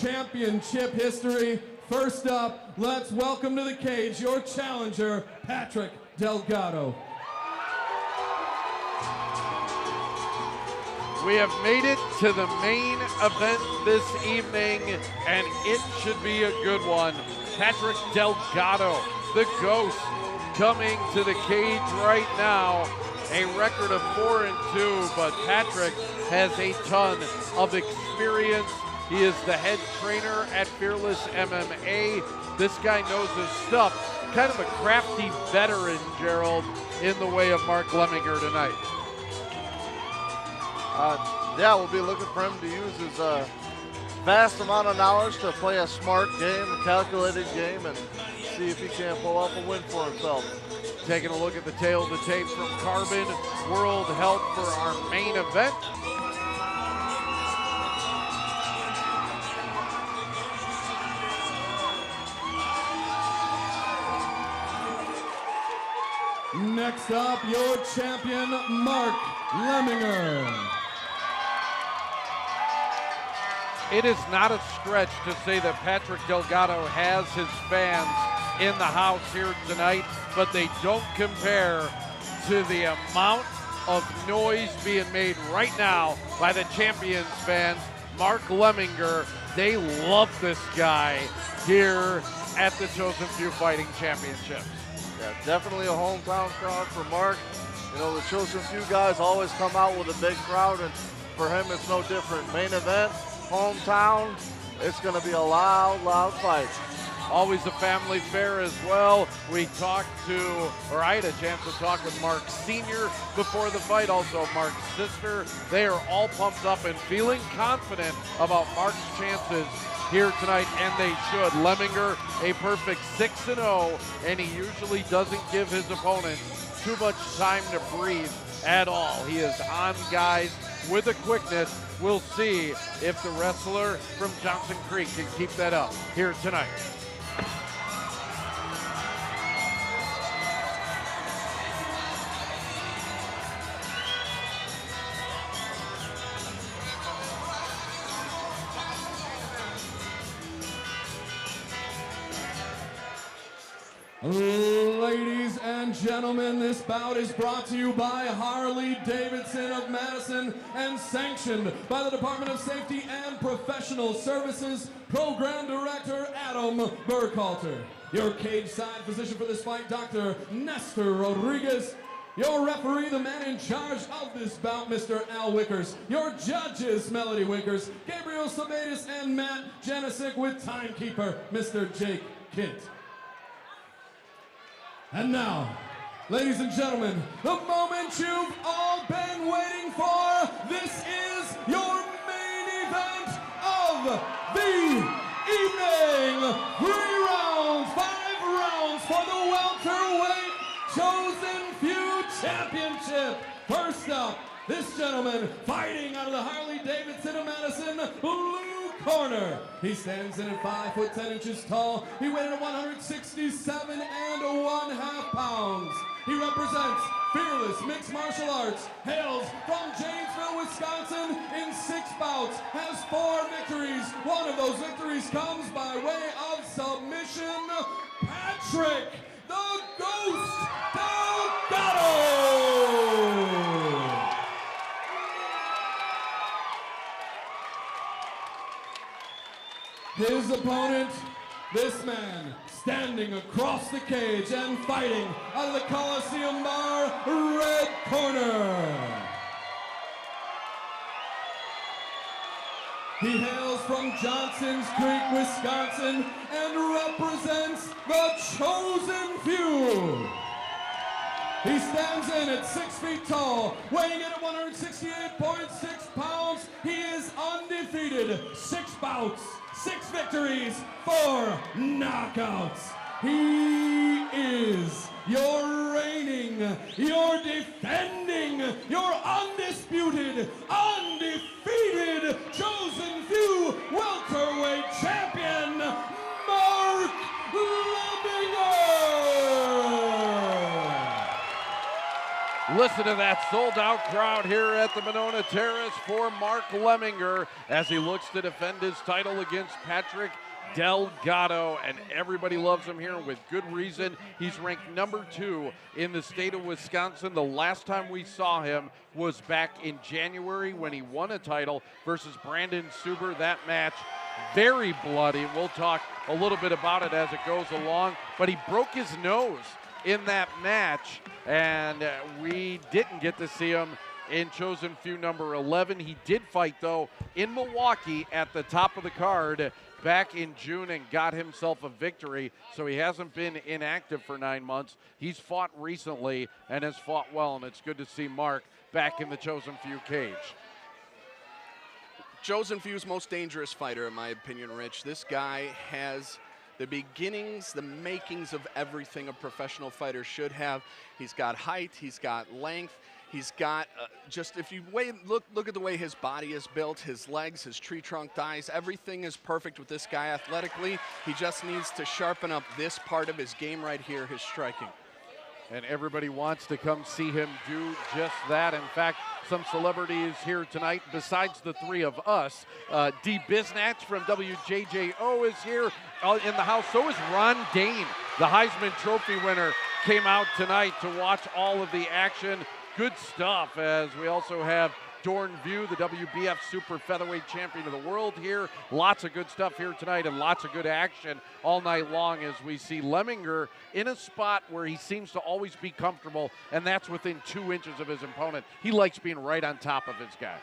championship history. First up, let's welcome to the cage your challenger, Patrick Delgado. We have made it to the main event this evening, and it should be a good one. Patrick Delgado, the Ghost, coming to the cage right now. A record of 4-2, but Patrick has a ton of experience. He is the head trainer at Fearless MMA. This guy knows his stuff. Kind of a crafty veteran, Gerald, in the way of Mark Lemminger tonight. Yeah, we'll be looking for him to use his vast amount of knowledge to play a smart game, a calculated game, and see if he can pull off a win for himself. Taking a look at the tail of the tape from Carbon World Health for our main event. Next up, your champion, Mark Lemminger. It is not a stretch to say that Patrick Delgado has his fans in the house here tonight, but they don't compare to the amount of noise being made right now by the Champions fans. Mark Lemminger, they love this guy here at the Chosen Few Fighting Championships. Yeah, definitely a hometown crowd for Mark. You know, the Chosen Few guys always come out with a big crowd, and for him it's no different. Main event, hometown, it's going to be a loud, loud fight. Always a family fair as well. I had a chance to talk with Mark Sr. before the fight, also Mark's sister. They are all pumped up and feeling confident about Mark's chances here tonight, and they should. Lemminger, a perfect 6-0, and he usually doesn't give his opponent too much time to breathe at all. He is on guys with a quickness. We'll see if the wrestler from Johnson Creek can keep that up here tonight. Ladies and gentlemen, this bout is brought to you by Harley-Davidson of Madison and sanctioned by the Department of Safety and Professional Services Program Director Adam Burkhalter. Your cage-side physician for this fight, Dr. Nestor Rodriguez. Your referee, the man in charge of this bout, Mr. Al Wickers. Your judges, Melody Wickers, Gabriel Sabatis, and Matt Janisic, with timekeeper, Mr. Jake Kint. And now, ladies and gentlemen, the moment you've all been waiting for. This is your main event of the evening. 3 rounds, 5 rounds for the welterweight Chosen Few Championship. First up, this gentleman fighting out of the Harley-Davidson of Madison, blue corner. He stands in at 5 foot 10 inches tall. He weighed in at 167 1/2 pounds. He represents Fearless Mixed Martial Arts, hails from Janesville, Wisconsin, in 6 bouts, has 4 victories. One of those victories comes by way of submission. Patrick the Ghost Delgado! His opponent, this man, standing across the cage and fighting out of the Coliseum Bar, red corner. He hails from Johnson's Creek, Wisconsin, and represents the Chosen Few. He stands in at 6 feet tall, weighing in at 168.6 pounds. He is undefeated. 6 bouts, 6 victories, 4 knockouts. He is your reigning, your defending, your undisputed, undefeated Chosen Few welterweight champion, Mark Lemminger. Listen to that sold-out crowd here at the Monona Terrace for Mark Lemminger as he looks to defend his title against Patrick Delgado, and everybody loves him here with good reason. He's ranked number 2 in the state of Wisconsin. The last time we saw him was back in January when he won a title versus Brandon Suber. That match, very bloody. We'll talk a little bit about it as it goes along, but he broke his nose in that match, and we didn't get to see him in chosen few number 11. He did fight, though, in Milwaukee at the top of the card back in June and got himself a victory, so he hasn't been inactive for 9 months. He's fought recently and has fought well, and it's good to see Mark back in the chosen few cage. Chosen few's most dangerous fighter, in my opinion, Rich. This guy has the beginnings, the makings of everything a professional fighter should have. He's got height, he's got length, he's got just, if you look at the way his body is built, his legs, his tree trunk thighs, everything is perfect with this guy athletically. He just needs to sharpen up this part of his game right here, his striking. And everybody wants to come see him do just that. In fact, some celebrities here tonight, besides the three of us. D. Biznatch from WJJO is here in the house. So is Ron Dane, the Heisman Trophy winner, came out tonight to watch all of the action. Good stuff, as we also have Dorn View, the WBF Super Featherweight Champion of the World here. Lots of good stuff here tonight and lots of good action all night long as we see Lemminger in a spot where he seems to always be comfortable, and that's within 2 inches of his opponent. He likes being right on top of his guy.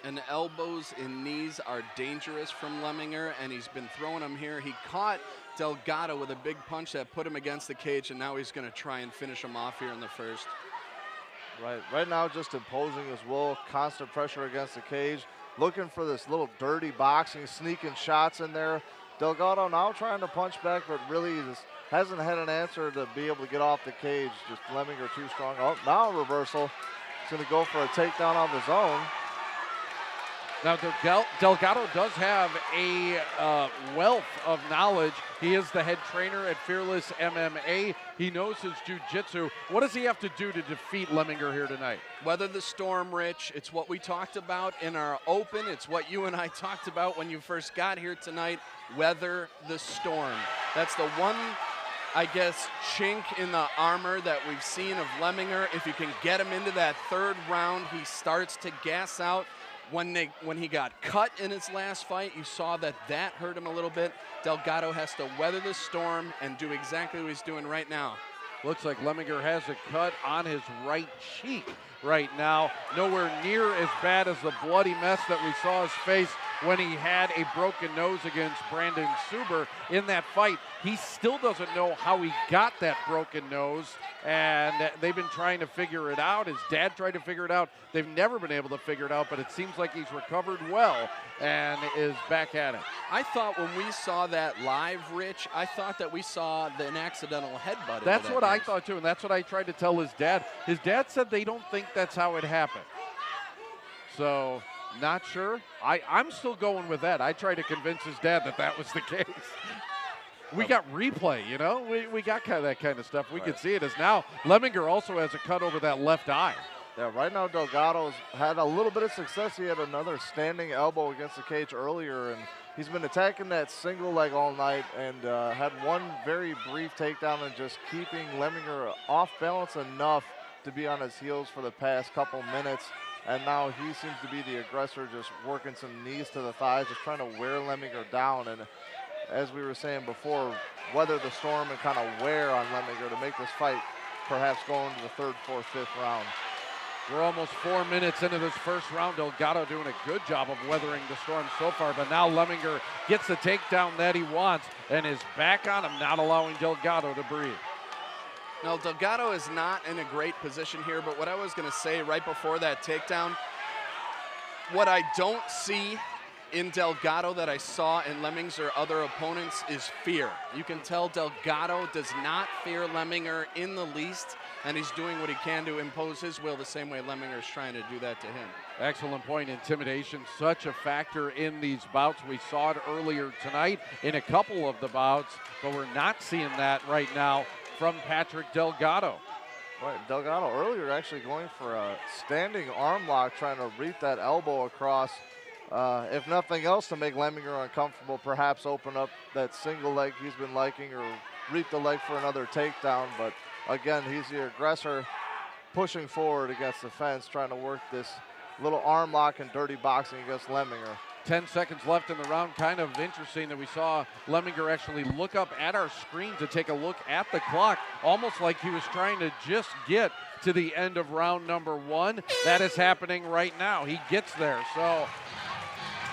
And elbows and knees are dangerous from Lemminger, and he's been throwing them here. He caught Delgado with a big punch that put him against the cage, and now he's going to try and finish him off here in the first. Right now just imposing his will, constant pressure against the cage, looking for this little dirty boxing, sneaking shots in there. Delgado now trying to punch back, but really just hasn't had an answer to be able to get off the cage. Just Lemminger too strong. Oh, now a reversal. He's going to go for a takedown on his own. Now, Delgado does have a wealth of knowledge. He is the head trainer at Fearless MMA. He knows his jiu-jitsu. What does he have to do to defeat Lemminger here tonight? Weather the storm, Rich. It's what we talked about in our open. It's what you and I talked about when you first got here tonight. Weather the storm. That's the one, I guess, chink in the armor that we've seen of Lemminger. If you can get him into that third round, he starts to gas out. When he got cut in his last fight, you saw that hurt him a little bit. Delgado has to weather the storm and do exactly what he's doing right now. Looks like Lemminger has a cut on his right cheek right now. Nowhere near as bad as the bloody mess that we saw his face when he had a broken nose against Brandon Suber in that fight. He still doesn't know how he got that broken nose, and they've been trying to figure it out. His dad tried to figure it out. They've never been able to figure it out, but it seems like he's recovered well and is back at it. I thought when we saw that live, Rich, I thought that we saw an accidental headbutt. That's what I thought too, and that's what I tried to tell his dad. His dad said they don't think that's how it happened. So, not sure. I'm still going with that. I tried to convince his dad that was the case. We got replay, you know? We got that kind of stuff. We could see it as now. Lemminger also has a cut over that left eye. Yeah, right now Delgado's had a little bit of success. He had another standing elbow against the cage earlier, and he's been attacking that single leg all night and had one very brief takedown and just keeping Lemminger off balance enough to be on his heels for the past couple minutes. And now he seems to be the aggressor, just working some knees to the thighs, just trying to wear Lemminger down. And as we were saying before, weather the storm and kind of wear on Lemminger to make this fight perhaps go into the third, fourth, fifth round. We're almost 4 minutes into this first round. Delgado doing a good job of weathering the storm so far, but now Lemminger gets the takedown that he wants and is back on him, not allowing Delgado to breathe. Now, Delgado is not in a great position here, but what I was going to say right before that takedown, what I don't see in Delgado that I saw in Lemminger or other opponents is fear. You can tell Delgado does not fear Lemminger in the least, and he's doing what he can to impose his will the same way Lemminger is trying to do that to him. Excellent point. Intimidation, such a factor in these bouts. We saw it earlier tonight in a couple of the bouts, but we're not seeing that right now from Patrick Delgado. Right, Delgado earlier actually going for a standing arm lock, trying to reap that elbow across. If nothing else, to make Lemminger uncomfortable, perhaps open up that single leg he's been liking, or reap the leg for another takedown. But again, he's the aggressor, pushing forward against the fence, trying to work this little arm lock and dirty boxing against Lemminger. 10 seconds left in the round. Kind of interesting that we saw Lemminger actually look up at our screen to take a look at the clock, almost like he was trying to just get to the end of round number 1. That is happening right now. He gets there. So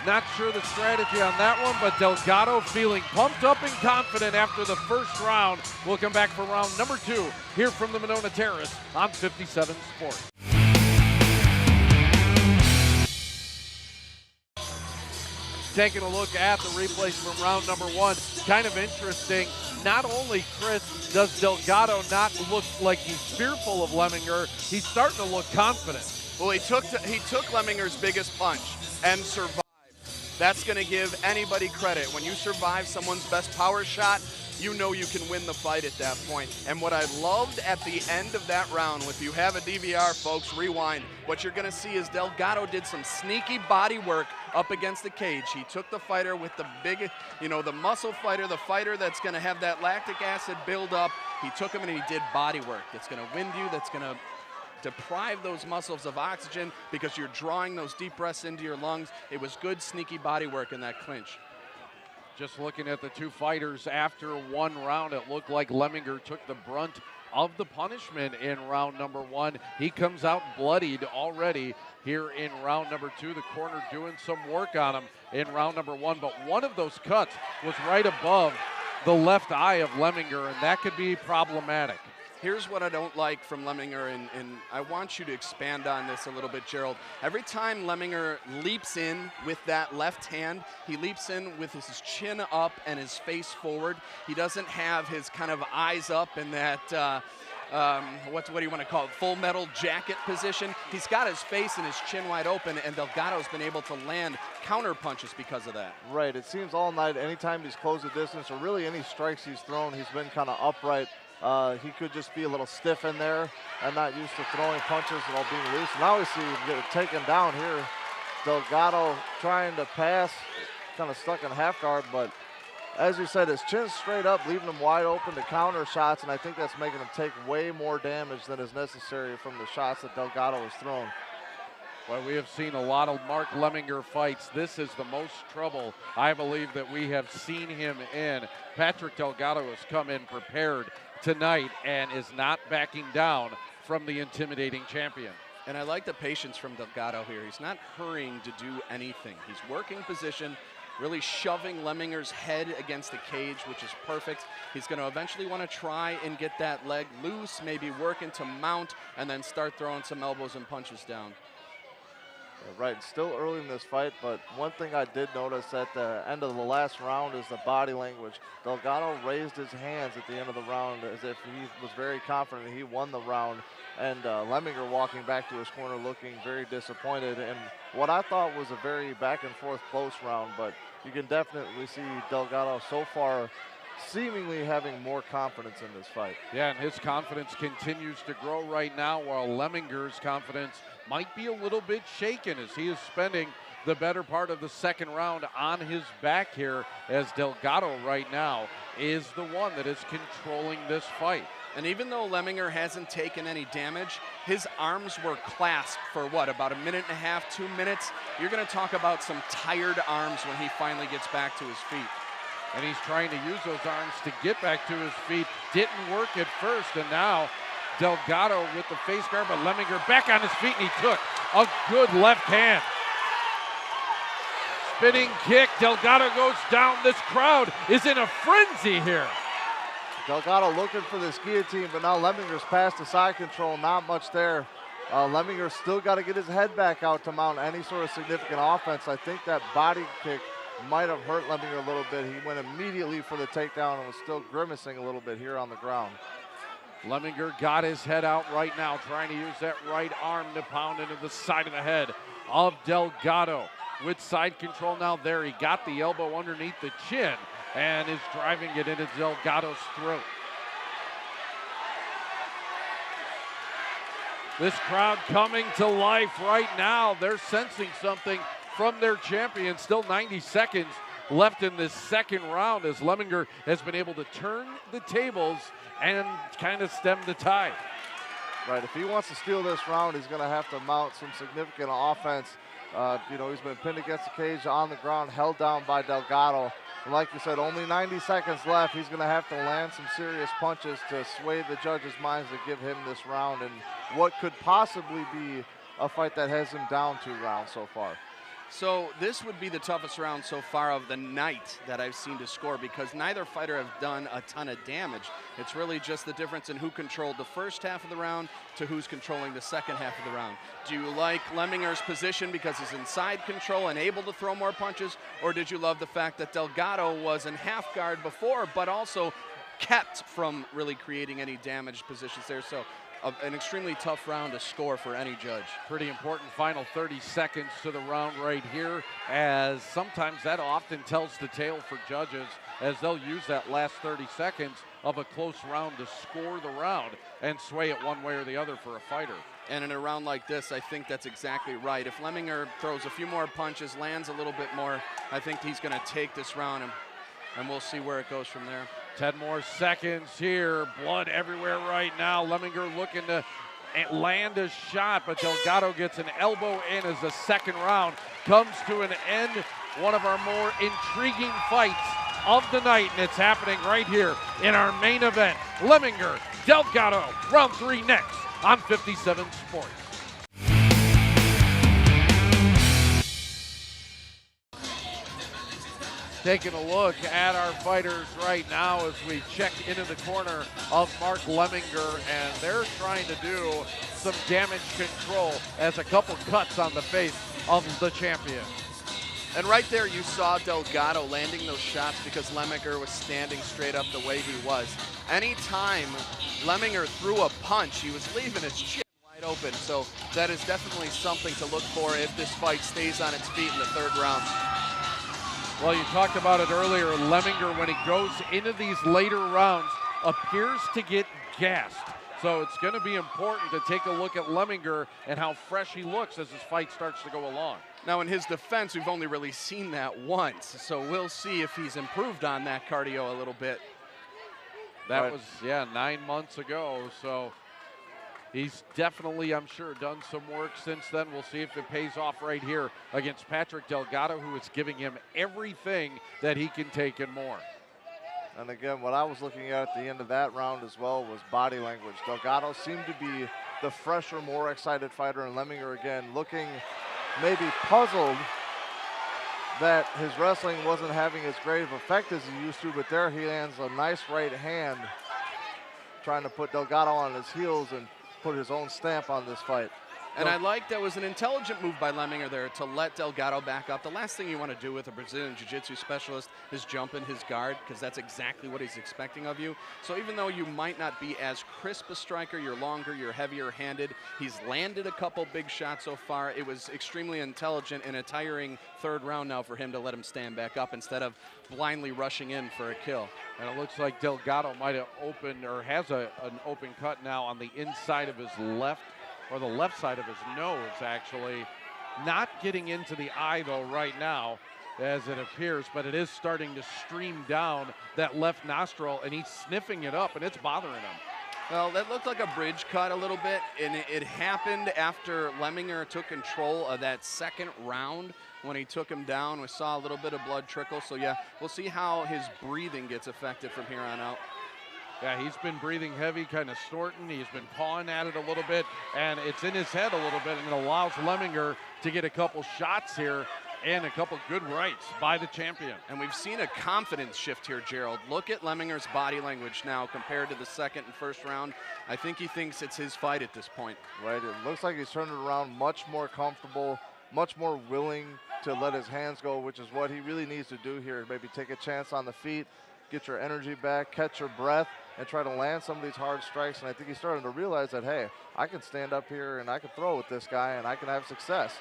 not sure the strategy on that one, but Delgado feeling pumped up and confident after the first round. We'll come back for round number 2 here from the Monona Terrace on 57 Sports. Taking a look at the replays from round number 1, kind of interesting. Not only, Chris, does Delgado not look like he's fearful of Lemminger, he's starting to look confident. Well, he took Lemminger's biggest punch and survived. That's going to give anybody credit. When you survive someone's best power shot, you know you can win the fight at that point. And what I loved at the end of that round, if you have a DVR, folks, rewind, what you're going to see is Delgado did some sneaky body work up against the cage. He took the fighter with the big, the muscle fighter, the fighter that's going to have that lactic acid build up. He took him and he did body work. That's going to wind you, that's going to deprive those muscles of oxygen because you're drawing those deep breaths into your lungs. It was good, sneaky body work in that clinch. Just looking at the two fighters after one round, it looked like Lemminger took the brunt of the punishment in round number 1. He comes out bloodied already here in round number 2. The corner doing some work on him in round number 1, but one of those cuts was right above the left eye of Lemminger, and that could be problematic. Here's what I don't like from Lemminger, and I want you to expand on this a little bit, Gerald. Every time Lemminger leaps in with that left hand, he leaps in with his chin up and his face forward. He doesn't have his kind of eyes up in that, what do you want to call it, full metal jacket position. He's got his face and his chin wide open, and Delgado's been able to land counter punches because of that. Right, it seems all night, anytime he's closed the distance, or really any strikes he's thrown, he's been kind of upright. He could just be a little stiff in there and not used to throwing punches while being loose. Now we see him get taken down here. Delgado trying to pass, kind of stuck in half guard, but as you said, his chin's straight up, leaving him wide open to counter shots, and I think that's making him take way more damage than is necessary from the shots that Delgado has thrown. Well, we have seen a lot of Mark Lemminger fights. This is the most trouble I believe that we have seen him in. Patrick Delgado has come in prepared tonight and is not backing down from the intimidating champion. And I like the patience from Delgado here. He's not hurrying to do anything. He's working position, really shoving Lemminger's head against the cage, which is perfect. He's going to eventually want to try and get that leg loose, maybe work into mount, and then start throwing some elbows and punches down. Right, still early in this fight, but one thing I did notice at the end of the last round is the body language. Delgado raised his hands at the end of the round as if he was very confident he won the round, and Lemminger walking back to his corner looking very disappointed in what I thought was a very back and forth close round, but you can definitely see Delgado so far seemingly having more confidence in this fight. Yeah, and his confidence continues to grow right now, while Lemminger's confidence might be a little bit shaken as he is spending the better part of the second round on his back here, as Delgado right now is the one that is controlling this fight. And even though Lemminger hasn't taken any damage, his arms were clasped for what, about a minute and a half, 2 minutes? You're going to talk about some tired arms when he finally gets back to his feet. And he's trying to use those arms to get back to his feet. Didn't work at first, and now Delgado with the face guard, but Lemminger back on his feet, and he took a good left hand. Spinning kick, Delgado goes down. This crowd is in a frenzy here. Delgado looking for this guillotine, but now Lemminger's past the side control, not much there. Lemminger's still got to get his head back out to mount any sort of significant offense. I think that body kick might have hurt Lemminger a little bit. He went immediately for the takedown and was still grimacing a little bit here on the ground. Lemminger got his head out right now, trying to use that right arm to pound into the side of the head of Delgado. With side control now there, he got the elbow underneath the chin and is driving it into Delgado's throat. This crowd coming to life right now. They're sensing something from their champion. Still 90 seconds left in this second round as Lemminger has been able to turn the tables and kind of stem the tide. Right, if he wants to steal this round, he's going to have to mount some significant offense. You know, he's been pinned against the cage on the ground, held down by Delgado. And like you said, only 90 seconds left. He's going to have to land some serious punches to sway the judges' minds to give him this round and what could possibly be a fight that has him down 2 rounds so far. So this would be the toughest round so far of the night that I've seen to score, because neither fighter have done a ton of damage. It's really just the difference in who controlled the first half of the round to who's controlling the second half of the round. Do you like Lemminger's position because he's inside control and able to throw more punches, or did you love the fact that Delgado was in half guard before but also kept from really creating any damaged positions there? So an extremely tough round to score for any judge. Pretty important final 30 seconds to the round right here, as sometimes that often tells the tale for judges, as they'll use that last 30 seconds of a close round to score the round and sway it one way or the other for a fighter. And in a round like this, I think that's exactly right. If Lemminger throws a few more punches, lands a little bit more, I think he's going to take this round, and we'll see where it goes from there. 10 more seconds here. Blood everywhere right now. Lemminger looking to land a shot, but Delgado gets an elbow in as the second round comes to an end. One of our more intriguing fights of the night, and it's happening right here in our main event. Lemminger, Delgado, round 3 next on 57 Sports. Taking a look at our fighters right now as we check into the corner of Mark Lemminger, and they're trying to do some damage control as a couple cuts on the face of the champion. And right there you saw Delgado landing those shots because Lemminger was standing straight up the way he was. Anytime Lemminger threw a punch, he was leaving his chin wide open. So that is definitely something to look for if this fight stays on its feet in the third round. Well, you talked about it earlier. Lemminger, when he goes into these later rounds, appears to get gassed. So it's going to be important to take a look at Lemminger and how fresh he looks as his fight starts to go along. Now, in his defense, we've only really seen that once. So we'll see if he's improved on that cardio a little bit. That was, 9 months ago. So he's definitely, I'm sure, done some work since then. We'll see if it pays off right here against Patrick Delgado, who is giving him everything that he can take and more. And again, what I was looking at the end of that round as well was body language. Delgado seemed to be the fresher, more excited fighter, and Lemminger again looking maybe puzzled that his wrestling wasn't having as great of effect as he used to, but there he lands a nice right hand trying to put Delgado on his heels and put his own stamp on this fight. And I like that was an intelligent move by Lemminger there to let Delgado back up. The last thing you want to do with a Brazilian Jiu-Jitsu specialist is jump in his guard, because that's exactly what he's expecting of you. So even though you might not be as crisp a striker, you're longer, you're heavier handed, he's landed a couple big shots so far. It was extremely intelligent in a tiring third round now for him to let him stand back up instead of blindly rushing in for a kill. And it looks like Delgado might have opened, or has an open cut now on the inside of his left, or the left side of his nose, actually. Not getting into the eye, though, right now, as it appears, but it is starting to stream down that left nostril, and he's sniffing it up, and it's bothering him. Well, that looked like a bridge cut a little bit, and it happened after Lemminger took control of that second round. When he took him down, we saw a little bit of blood trickle. So, yeah, we'll see how his breathing gets affected from here on out. Yeah, he's been breathing heavy, kind of snorting. He's been pawing at it a little bit, and it's in his head a little bit, and it allows Lemminger to get a couple shots here and a couple good rights by the champion. And we've seen a confidence shift here, Gerald. Look at Lemminger's body language now compared to the second and first round. I think he thinks it's his fight at this point. Right, it looks like he's turned it around much more comfortable, much more willing to let his hands go, which is what he really needs to do here. Maybe take a chance on the feet, get your energy back, catch your breath, and try to land some of these hard strikes. And I think he's starting to realize that, hey, I can stand up here and I can throw with this guy and I can have success.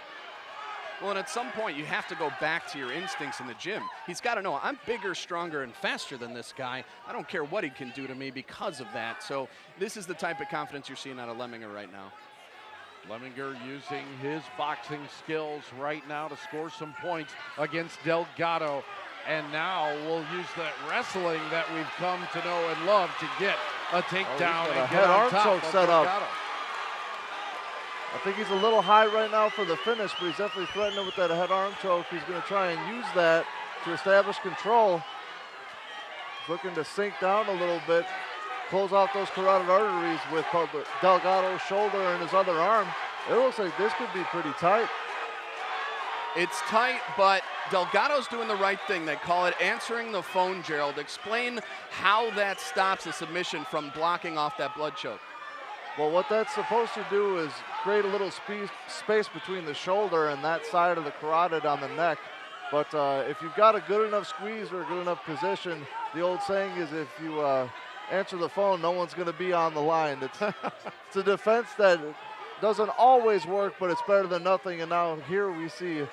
Well, and at some point you have to go back to your instincts in the gym. He's got to know, I'm bigger, stronger, and faster than this guy. I don't care what he can do to me because of that. So this is the type of confidence you're seeing out of Lemminger right now. Lemminger using his boxing skills right now to score some points against Delgado. And now we'll use that wrestling that we've come to know and love to get a takedown and get on top of Delgado. I think he's a little high right now for the finish, but he's definitely threatening with that head arm choke. He's going to try and use that to establish control. He's looking to sink down a little bit, close off those carotid arteries with Delgado's shoulder and his other arm. It looks like this could be pretty tight. It's tight, but Delgado's doing the right thing. They call it answering the phone, Gerald. Explain how that stops a submission from blocking off that blood choke. Well, what that's supposed to do is create a little space between the shoulder and that side of the carotid on the neck. But if you've got a good enough squeeze or a good enough position, the old saying is if you answer the phone, no one's going to be on the line. It's a defense that doesn't always work, but it's better than nothing. And now here we see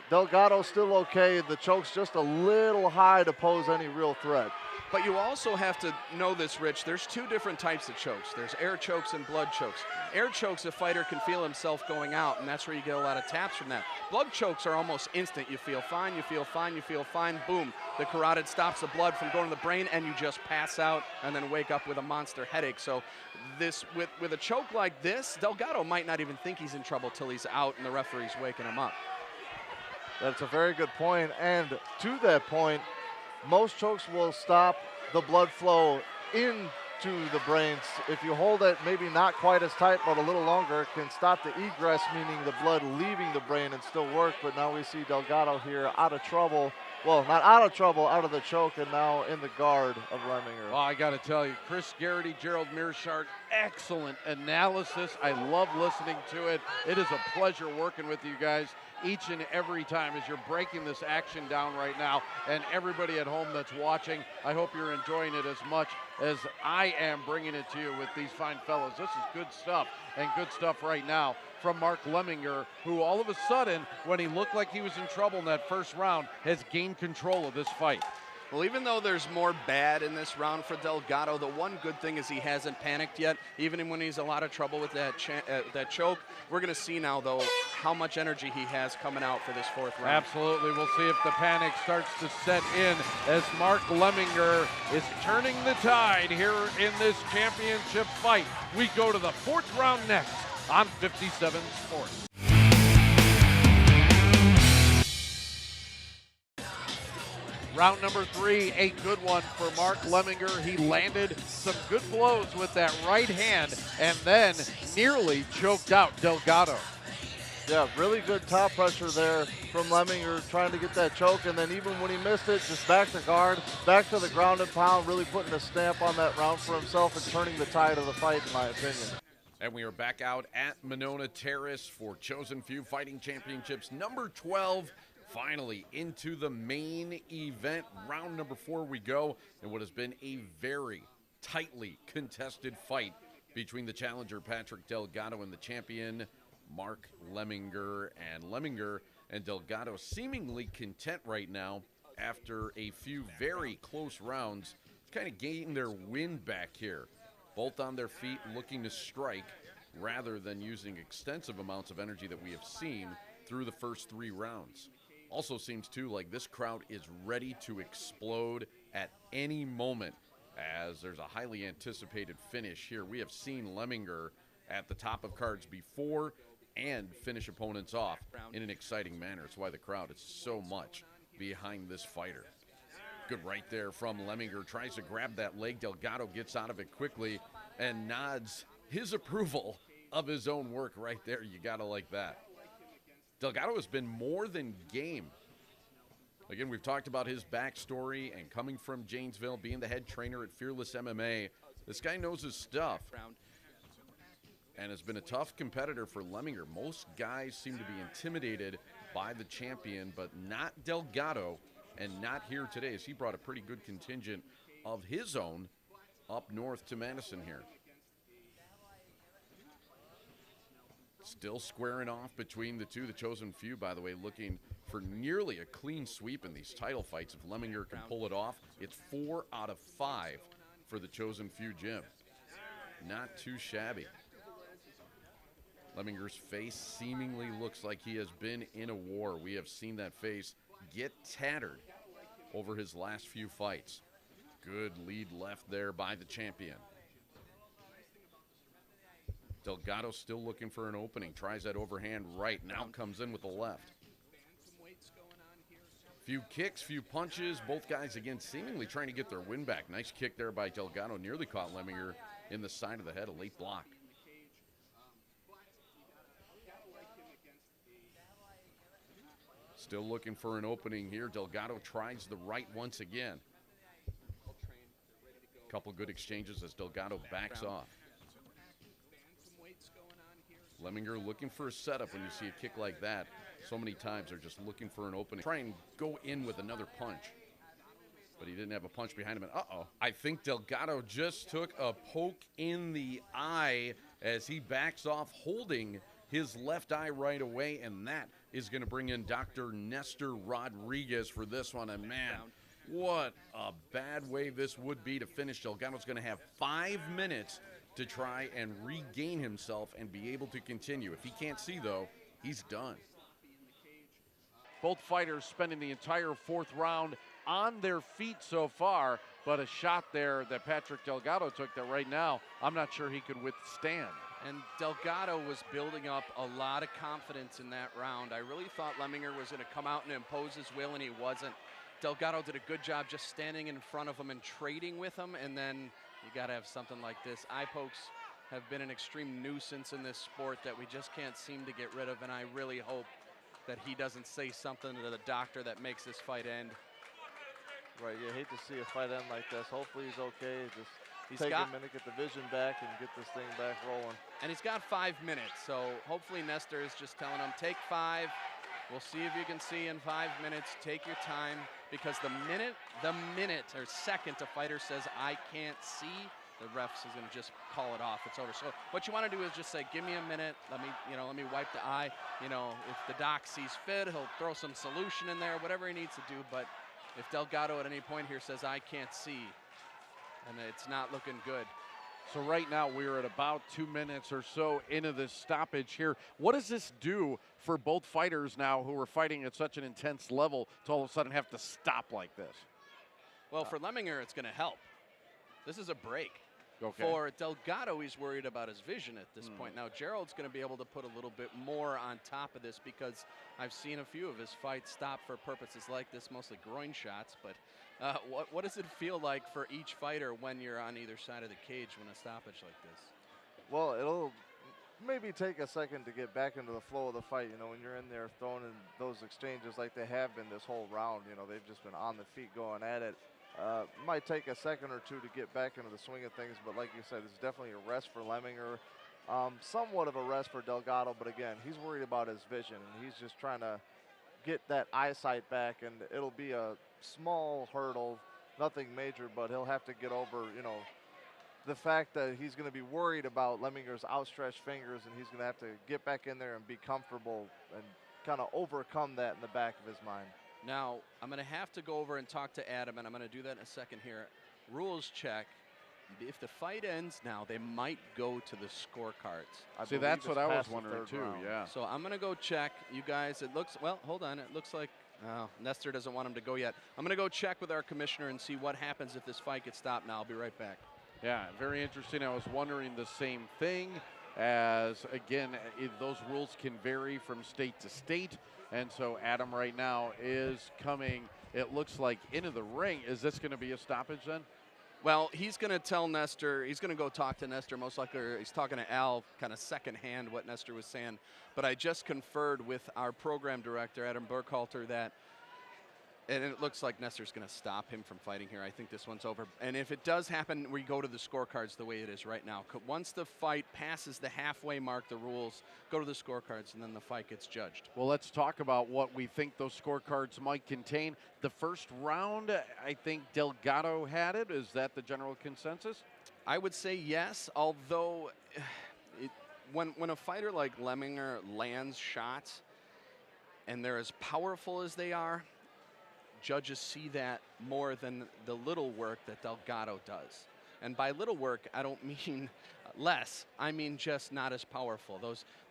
Delgado still okay. The choke's just a little high to pose any real threat. But you also have to know this, Rich. There's two different types of chokes. There's air chokes and blood chokes. Air chokes, a fighter can feel himself going out, and that's where you get a lot of taps from that. Blood chokes are almost instant. You feel fine, you feel fine, you feel fine, boom. The carotid stops the blood from going to the brain, and you just pass out and then wake up with a monster headache. So this, with a choke like this, Delgado might not even think he's in trouble till he's out and the referee's waking him up. That's a very good point, and to that point, most chokes will stop the blood flow into the brains. If you hold it maybe not quite as tight but a little longer, it can stop the egress, meaning the blood leaving the brain and still work. But now we see Delgado here out of trouble. Well, not out of trouble, out of the choke, and now in the guard of Lemminger. Well, I got to tell you, Chris Garrity, Gerald Mearshart, excellent analysis. I love listening to it. It is a pleasure working with you guys each and every time as you're breaking this action down right now. And everybody at home that's watching, I hope you're enjoying it as much as I am bringing it to you with these fine fellows. This is good stuff, and good stuff right now from Mark Lemminger, who all of a sudden, when he looked like he was in trouble in that first round, has gained control of this fight. Well, even though there's more bad in this round for Delgado, the one good thing is he hasn't panicked yet, even when he's a lot of trouble with that choke. We're going to see now, though, how much energy he has coming out for this fourth round. Absolutely. We'll see if the panic starts to set in as Mark Lemminger is turning the tide here in this championship fight. We go to the fourth round next on 57 Sports. Round number 3, a good one for Mark Lemminger. He landed some good blows with that right hand and then nearly choked out Delgado. Yeah, really good top pressure there from Lemminger, trying to get that choke, and then even when he missed it, just back to guard, back to the ground and pound, really putting a stamp on that round for himself and turning the tide of the fight, in my opinion. And we are back out at Monona Terrace for Chosen Few Fighting Championships number 12. Finally into the main event. Round number 4 we go, and what has been a very tightly contested fight between the challenger Patrick Delgado and the champion Mark Lemminger. And Lemminger and Delgado seemingly content right now after a few very close rounds, kind of gaining their wind back here. Both on their feet looking to strike rather than using extensive amounts of energy that we have seen through the first 3 rounds. Also seems, too, like this crowd is ready to explode at any moment as there's a highly anticipated finish here. We have seen Lemminger at the top of cards before and finish opponents off in an exciting manner. It's why the crowd is so much behind this fighter. Good right there from Lemminger. Tries to grab that leg. Delgado gets out of it quickly and nods his approval of his own work right there. You got to like that. Delgado has been more than game. Again, we've talked about his backstory and coming from Janesville, being the head trainer at Fearless MMA. This guy knows his stuff and has been a tough competitor for Lemminger. Most guys seem to be intimidated by the champion, but not Delgado, and not here today, as he brought a pretty good contingent of his own up north to Madison here. Still squaring off between the two. The Chosen Few, by the way, looking for nearly a clean sweep in these title fights. If Lemminger can pull it off, it's 4 out of 5 for the Chosen Few gym. Not too shabby. Lemminger's face seemingly looks like he has been in a war. We have seen that face get tattered over his last few fights. Good lead left there by the champion. Delgado still looking for an opening. Tries that overhand right. Now comes in with the left. Few kicks, few punches. Both guys, again, seemingly trying to get their win back. Nice kick there by Delgado. Nearly caught Lemminger in the side of the head. A late block. Still looking for an opening here. Delgado tries the right once again. Couple good exchanges as Delgado backs off. Lemminger looking for a setup when you see a kick like that. So many times they're just looking for an opening. Try and go in with another punch. But he didn't have a punch behind him. And I think Delgado just took a poke in the eye as he backs off, holding his left eye right away. And that is going to bring in Dr. Nestor Rodriguez for this one. And man, what a bad way this would be to finish. Delgado's going to have 5 minutes to try and regain himself and be able to continue. If he can't see, though, he's done. Both fighters spending the entire fourth round on their feet so far, but a shot there that Patrick Delgado took that right now, I'm not sure he could withstand. And Delgado was building up a lot of confidence in that round. I really thought Lemminger was going to come out and impose his will, and he wasn't. Delgado did a good job just standing in front of him and trading with him, and then you got to have something like this. Eye pokes have been an extreme nuisance in this sport that we just can't seem to get rid of, and I really hope that he doesn't say something to the doctor that makes this fight end. Right, you hate to see a fight end like this. Hopefully he's okay. Just take a minute, get the vision back, and get this thing back rolling. And he's got 5 minutes, so hopefully Nestor is just telling him, take 5. We'll see if you can see in 5 minutes. Take your time, because the minute or second a fighter says, I can't see, the refs is going to just call it off. It's over. So what you want to do is just say, give me a minute. Let me wipe the eye. If the doc sees fit, he'll throw some solution in there, whatever he needs to do. But if Delgado at any point here says, I can't see, and it's not looking good. So right now we're at about 2 minutes or so into this stoppage here. What does this do for both fighters now who are fighting at such an intense level to all of a sudden have to stop like this? Well, for Lemminger, it's going to help. This is a break. Okay. For Delgado, he's worried about his vision at this point. Now, Gerald's going to be able to put a little bit more on top of this, because I've seen a few of his fights stop for purposes like this, mostly groin shots. But what does it feel like for each fighter when you're on either side of the cage when a stoppage like this? Well, it'll maybe take a second to get back into the flow of the fight. When you're in there throwing in those exchanges like they have been this whole round, they've just been on the feet going at it. Might take a second or two to get back into the swing of things, but like you said, it's definitely a rest for Lemminger. Somewhat of a rest for Delgado, but again, he's worried about his vision, and he's just trying to get that eyesight back, and it'll be a small hurdle, nothing major, but he'll have to get over, the fact that he's going to be worried about Lemminger's outstretched fingers, and he's going to have to get back in there and be comfortable and kind of overcome that in the back of his mind. Now, I'm going to have to go over and talk to Adam, and I'm going to do that in a second here. Rules check. If the fight ends now, they might go to the scorecards. See, that's what I was wondering too, yeah. So I'm going to go check. You guys, hold on. It looks like Nestor doesn't want him to go yet. I'm going to go check with our commissioner and see what happens if this fight gets stopped now. I'll be right back. Yeah, very interesting. I was wondering the same thing, as, again, those rules can vary from state to state. And so Adam right now is coming, it looks like, into the ring. Is this going to be a stoppage then? Well, he's going to tell Nestor, he's going to go talk to Nestor, most likely, or he's talking to Al, kind of secondhand what Nestor was saying. But I just conferred with our program director, Adam Burkhalter, that, and it looks like Nestor's going to stop him from fighting here. I think this one's over. And if it does happen, we go to the scorecards the way it is right now. Once the fight passes the halfway mark, the rules go to the scorecards, and then the fight gets judged. Well, let's talk about what we think those scorecards might contain. The first round, I think Delgado had it. Is that the general consensus? I would say yes, although when a fighter like Lemminger lands shots and they're as powerful as they are, judges see that more than the little work that Delgado does. And by little work, I don't mean less. I mean just not as powerful.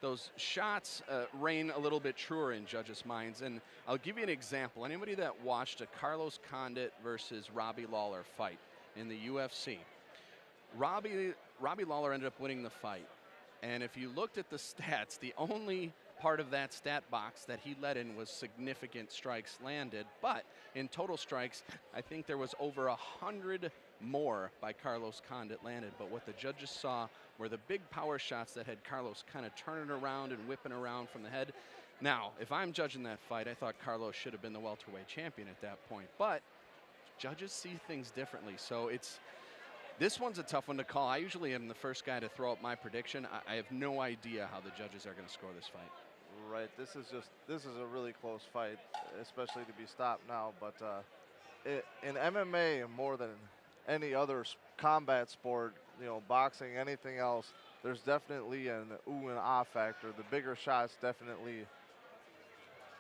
Those shots reign a little bit truer in judges' minds. And I'll give you an example. Anybody that watched a Carlos Condit versus Robbie Lawler fight in the UFC, Robbie Lawler ended up winning the fight. And if you looked at the stats, the only part of that stat box that he led in was significant strikes landed. But in total strikes, I think there was over 100 more by Carlos Condit landed. But what the judges saw were the big power shots that had Carlos kind of turning around and whipping around from the head. Now, if I'm judging that fight, I thought Carlos should have been the welterweight champion at that point. But judges see things differently. So this one's a tough one to call. I usually am the first guy to throw up my prediction. I have no idea how the judges are going to score this fight. Right, this is a really close fight, especially to be stopped now. But in MMA, more than any other combat sport, boxing, anything else, there's definitely an ooh and ah factor. The bigger shots definitely.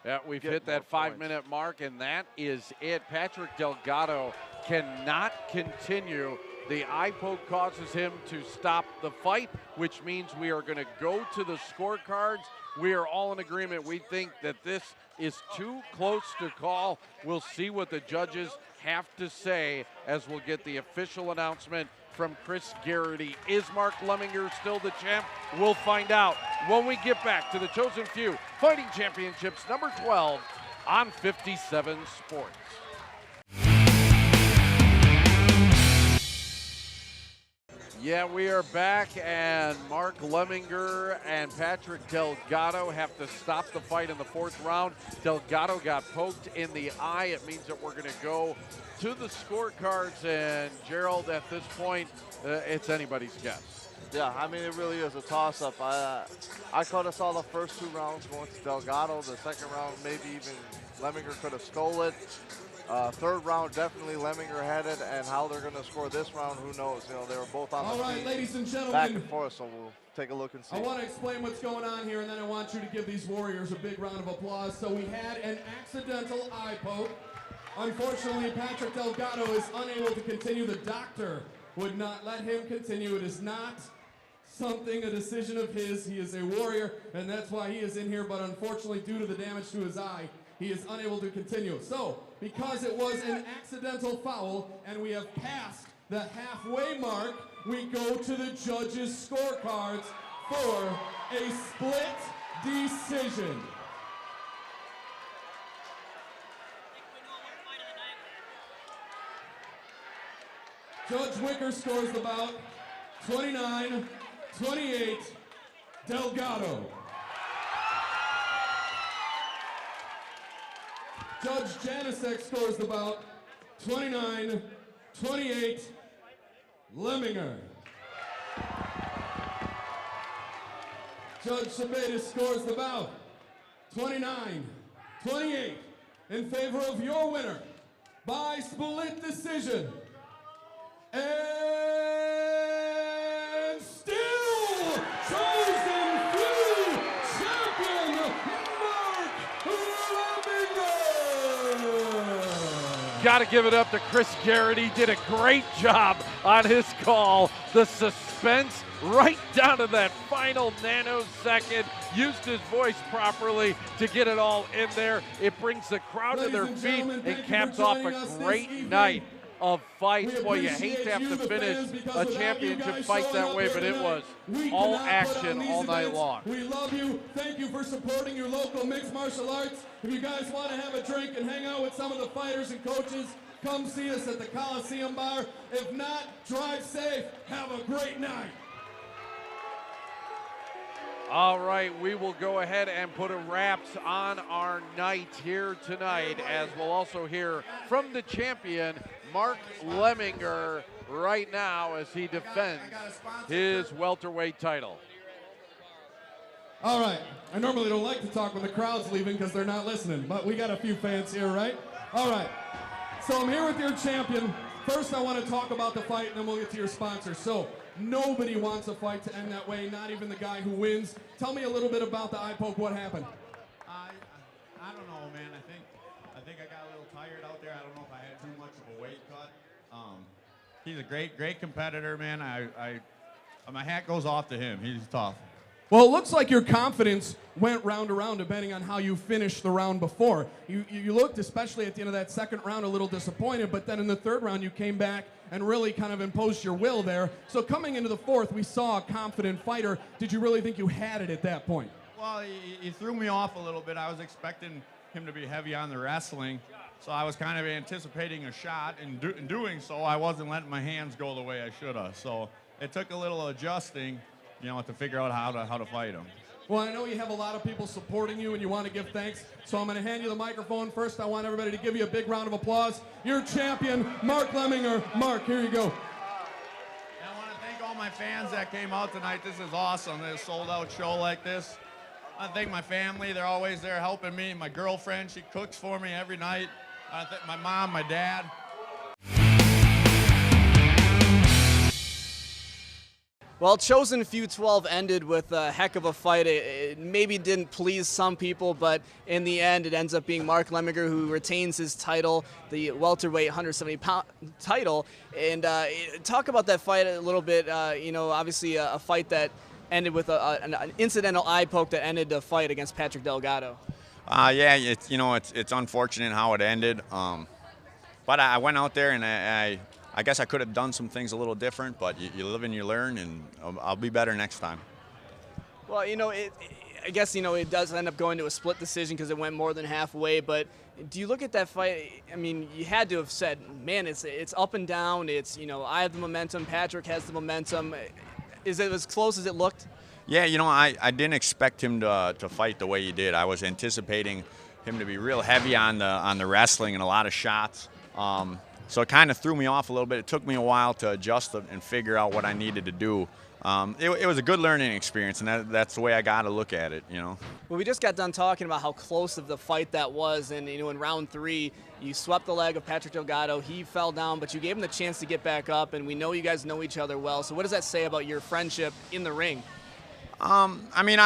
Yeah, we've hit that 5-minute mark, and that is it. Patrick Delgado cannot continue. The eye poke causes him to stop the fight, which means we are going to go to the scorecards. We are all in agreement. We think that this is too close to call. We'll see what the judges have to say as we'll get the official announcement from Chris Garrity. Is Mark Lemminger still the champ? We'll find out when we get back to the Chosen Few Fighting Championships number 12 on 57 Sports. Yeah, we are back, and Mark Lemminger and Patrick Delgado have to stop the fight in the 4th round. Delgado got poked in the eye. It means that we're going to go to the scorecards, and Gerald, at this point, it's anybody's guess. Yeah, I mean, it really is a toss-up. I could have saw the first 2 rounds going to Delgado. The 2nd round, maybe even Lemminger could have stole it. 3rd round, definitely Lemminger had it, and how they're going to score this round, who knows? They were both on the All right, ladies and gentlemen, back and forth, so we'll take a look and see. I want to explain what's going on here, and then I want you to give these warriors a big round of applause. So we had an accidental eye poke. Unfortunately, Patrick Delgado is unable to continue. The doctor would not let him continue. It is not a decision of his. He is a warrior, and that's why he is in here, but unfortunately, due to the damage to his eye, he is unable to continue. So, because it was an accidental foul and we have passed the halfway mark, we go to the judges' scorecards for a split decision. Judge Wicker scores the bout 29-28, Delgado. Judge Janicek scores the bout 29-28, Lemminger. Judge Sabetis scores the bout 29-28 in favor of your winner by split decision. And still chosen few champion, Mark Lemminger. Got to give it up to Chris Garrity. Did a great job on his call. The suspense right down to that final nanosecond. Used his voice properly to get it all in there. It brings the crowd to their feet and caps off a great night of fights. Boy, you hate to have to finish a championship fight that way, but it was all action all night long. We love you. Thank you for supporting your local mixed martial arts. If you guys want to have a drink and hang out with some of the fighters and coaches, come see us at the Coliseum Bar. If not, drive safe. Have a great night. All right, we will go ahead and put a wraps on our night here tonight, as we'll also hear from the champion, Mark Lemminger, right now as he defends his welterweight title. All right, I normally don't like to talk when the crowd's leaving because they're not listening, but we got a few fans here, right? All right, so I'm here with your champion. First, I want to talk about the fight, and then we'll get to your sponsor. So, nobody wants a fight to end that way, not even the guy who wins. Tell me a little bit about the eye poke. What happened? I don't know, man. I think I got a little tired out there. I don't know if I had too much of a weight cut. He's a great competitor, man. My hat goes off to him. He's tough. Well, it looks like your confidence went round to round depending on how you finished the round before. You looked, especially at the end of that second round, a little disappointed, but then in the third round you came back and really kind of imposed your will there. So coming into the fourth, we saw a confident fighter. Did you really think you had it at that point? Well, he threw me off a little bit. I was expecting him to be heavy on the wrestling, so I was kind of anticipating a shot. And in doing so, I wasn't letting my hands go the way I should have. So it took a little adjusting, to figure out how to fight him. Well, I know you have a lot of people supporting you and you want to give thanks, so I'm going to hand you the microphone. First, I want everybody to give you a big round of applause. Your champion, Mark Lemminger. Mark, here you go. I want to thank all my fans that came out tonight. This is awesome, a sold-out show like this. I want to thank my family. They're always there helping me. My girlfriend, she cooks for me every night. I want to thank my mom, my dad. Well, Chosen Few 12 ended with a heck of a fight. It maybe didn't please some people, but in the end, it ends up being Mark Lemminger who retains his title, the welterweight 170-pound title. And talk about that fight a little bit. Obviously a fight that ended with an incidental eye poke that ended the fight against Patrick Delgado. Yeah, it's unfortunate how it ended. But I went out there and I guess I could have done some things a little different, but you live and you learn, and I'll be better next time. Well, I guess, it does end up going to a split decision because it went more than halfway, but do you look at that fight, you had to have said, man, it's up and down, I have the momentum, Patrick has the momentum. Is it as close as it looked? Yeah, I didn't expect him to fight the way he did. I was anticipating him to be real heavy on the wrestling and a lot of shots. So it kind of threw me off a little bit. It took me a while to adjust and figure out what I needed to do. It was a good learning experience, and that's the way I got to look at it, Well, we just got done talking about how close of the fight that was, and in round 3, you swept the leg of Patrick Delgado. He fell down, but you gave him the chance to get back up, and we know you guys know each other well. So what does that say about your friendship in the ring? I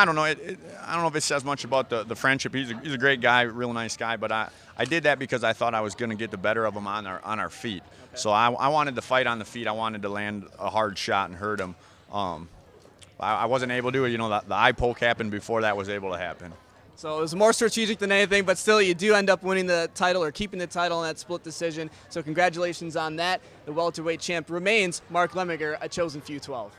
don't know. I don't know if it says much about the friendship. He's a great guy, real nice guy. But I did that because I thought I was going to get the better of him on our feet. Okay. So I wanted to fight on the feet. I wanted to land a hard shot and hurt him. I wasn't able to. The eye poke happened before that was able to happen. So it was more strategic than anything, but still you do end up winning the title or keeping the title in that split decision. So congratulations on that. The welterweight champ remains Mark Lemminger at Chosen Few 12.